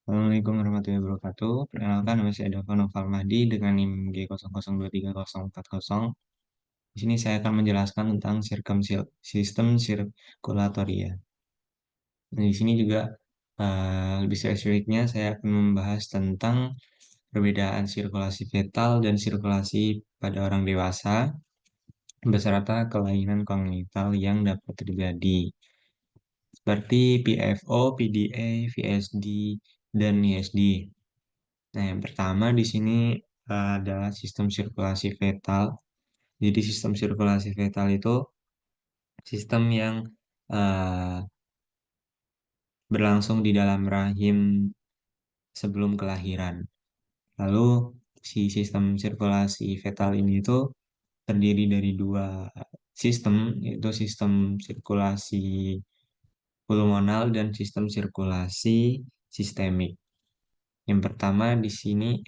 Assalamualaikum warahmatullahi wabarakatuh. Perkenalkan, nama saya Dava Noval Mahdi dengan NIM G00230040. Di sini saya akan menjelaskan tentang sistem sirkulatoria. Nah, di sini juga lebih spesifiknya saya akan membahas tentang perbedaan sirkulasi fetal dan sirkulasi pada orang dewasa beserta kelainan kongenital yang dapat terjadi seperti PFO, PDA, VSD, dan ISD. Nah, yang pertama di sini adalah sistem sirkulasi fetal. Jadi sistem sirkulasi fetal itu sistem yang uh, berlangsung di dalam rahim sebelum kelahiran. Lalu si sistem sirkulasi fetal ini itu terdiri dari dua sistem, yaitu sistem sirkulasi pulmonal dan sistem sirkulasi sistemik. Yang pertama di sini,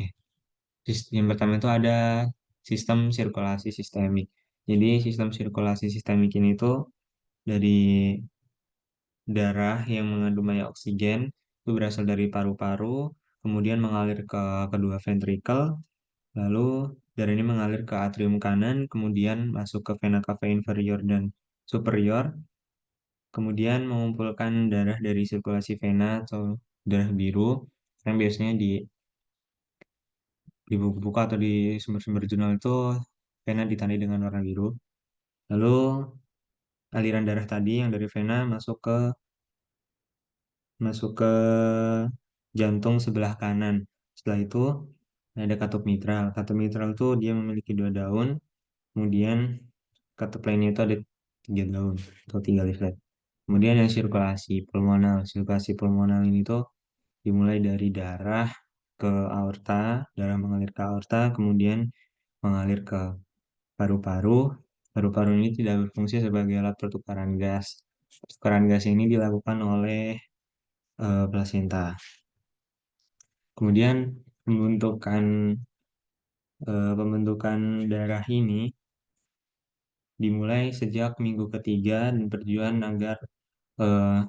yang pertama itu ada sistem sirkulasi sistemik. Jadi sistem sirkulasi sistemik ini tuh dari darah yang mengandung banyak oksigen itu berasal dari paru-paru, kemudian mengalir ke kedua ventrikel, lalu darah ini mengalir ke atrium kanan, kemudian masuk ke vena cava inferior dan superior, kemudian mengumpulkan darah dari sirkulasi vena atau darah biru yang biasanya di buku-buku atau di sumber-sumber jurnal itu vena ditandai dengan warna biru. Lalu aliran darah tadi yang dari vena masuk ke jantung sebelah kanan. Setelah itu ada katup mitral. Katup mitral itu dia memiliki dua daun, kemudian katup lainnya itu ada tiga daun atau tiga leaflet. Kemudian yang sirkulasi pulmonal. Sirkulasi pulmonal ini tuh dimulai dari darah ke aorta, darah mengalir ke aorta, kemudian mengalir ke paru-paru. Paru-paru ini tidak berfungsi sebagai alat pertukaran gas. Pertukaran gas ini dilakukan oleh plasenta. Kemudian pembentukan darah ini dimulai sejak minggu ketiga dan bertujuan agar eh,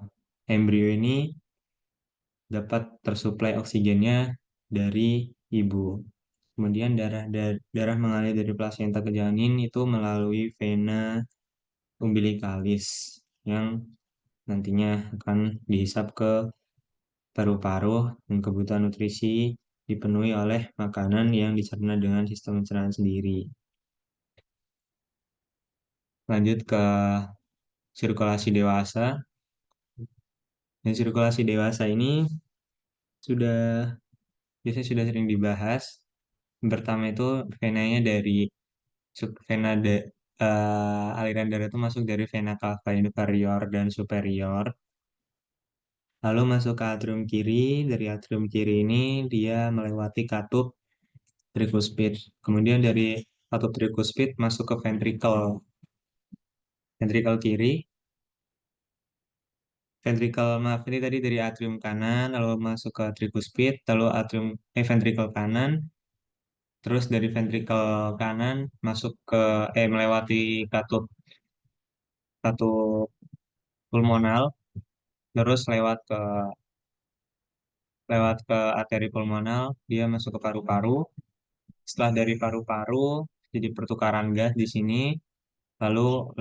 embrio ini dapat tersuplai oksigennya dari ibu. Kemudian darah mengalir dari plasenta ke janin itu melalui vena umbilicalis yang nantinya akan dihisap ke paru-paru dan kebutuhan nutrisi dipenuhi oleh makanan yang dicerna dengan sistem pencernaan sendiri. Lanjut ke sirkulasi dewasa. Dan sirkulasi dewasa ini sudah biasanya sudah sering dibahas. Yang pertama itu venanya dari vena aliran darah itu masuk dari vena cava inferior dan superior. Lalu masuk ke atrium kiri. Dari atrium kiri ini dia melewati katup tricuspid. Kemudian dari katup tricuspid masuk ke ventrikel kiri. Maaf ini tadi dari atrium kanan, lalu masuk ke tricuspid, lalu ventrikel kanan, terus dari ventrikel kanan masuk ke melewati katup katup pulmonal, terus lewat ke arteri pulmonal, dia masuk ke paru-paru. Setelah dari paru-paru jadi pertukaran gas di sini, lalu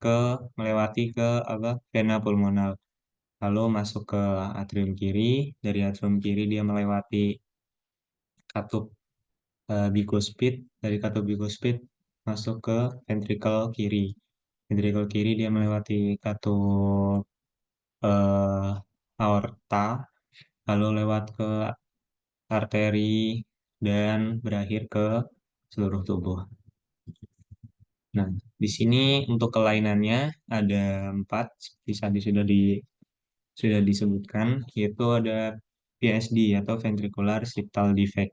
ke melewati ke apa vena pulmonal, lalu masuk ke atrium kiri. Dari atrium kiri dia melewati katup bikuspid. Dari katup bikuspid masuk ke ventrikel kiri. Ventrikel kiri dia melewati katup eh, aorta, lalu lewat ke arteri dan berakhir ke seluruh tubuh. Nah, di sini untuk kelainannya ada empat, tadi sudah disebutkan, yaitu ada PSD atau ventricular septal defect.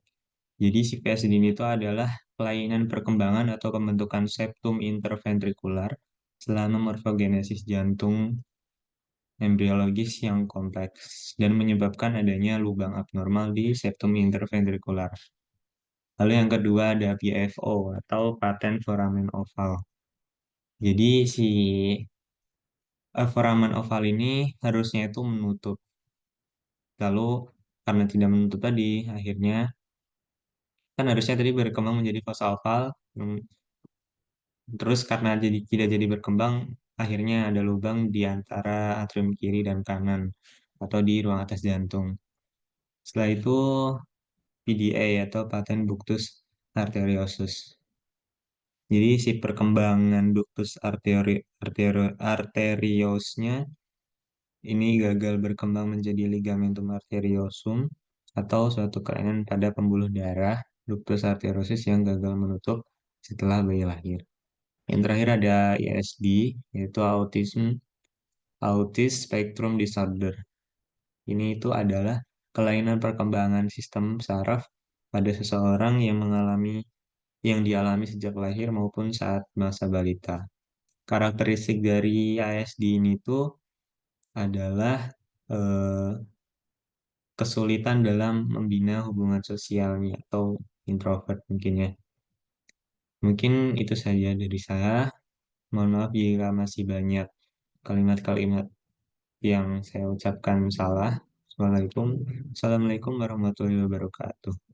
Jadi si PSD ini itu adalah kelainan perkembangan atau pembentukan septum interventrikular selama morfogenesis jantung embriologis yang kompleks dan menyebabkan adanya lubang abnormal di septum interventrikular. Lalu yang kedua ada PFO atau patent foramen oval. Jadi si foramen oval ini harusnya itu menutup, Lalu karena tidak menuntut tadi, akhirnya kan harusnya tadi berkembang menjadi fossil. Terus karena tidak jadi berkembang, akhirnya ada lubang di antara atrium kiri dan kanan atau di ruang atas jantung. Setelah itu PDA atau paten ductus arteriosus. Jadi si perkembangan ductus arteriosnya ini gagal berkembang menjadi ligamentum arteriosum atau suatu kelainan pada pembuluh darah ductus arteriosus yang gagal menutup setelah bayi lahir. Yang terakhir ada ISD, yaitu Autism Spectrum Disorder. Ini itu adalah kelainan perkembangan sistem saraf pada seseorang yang dialami sejak lahir maupun saat masa balita. Karakteristik dari ISD ini tuh adalah eh, kesulitan dalam membina hubungan sosialnya atau introvert mungkin ya. Mungkin itu saja dari saya. Mohon maaf jika masih banyak kalimat-kalimat yang saya ucapkan salah. Assalamualaikum warahmatullahi wabarakatuh.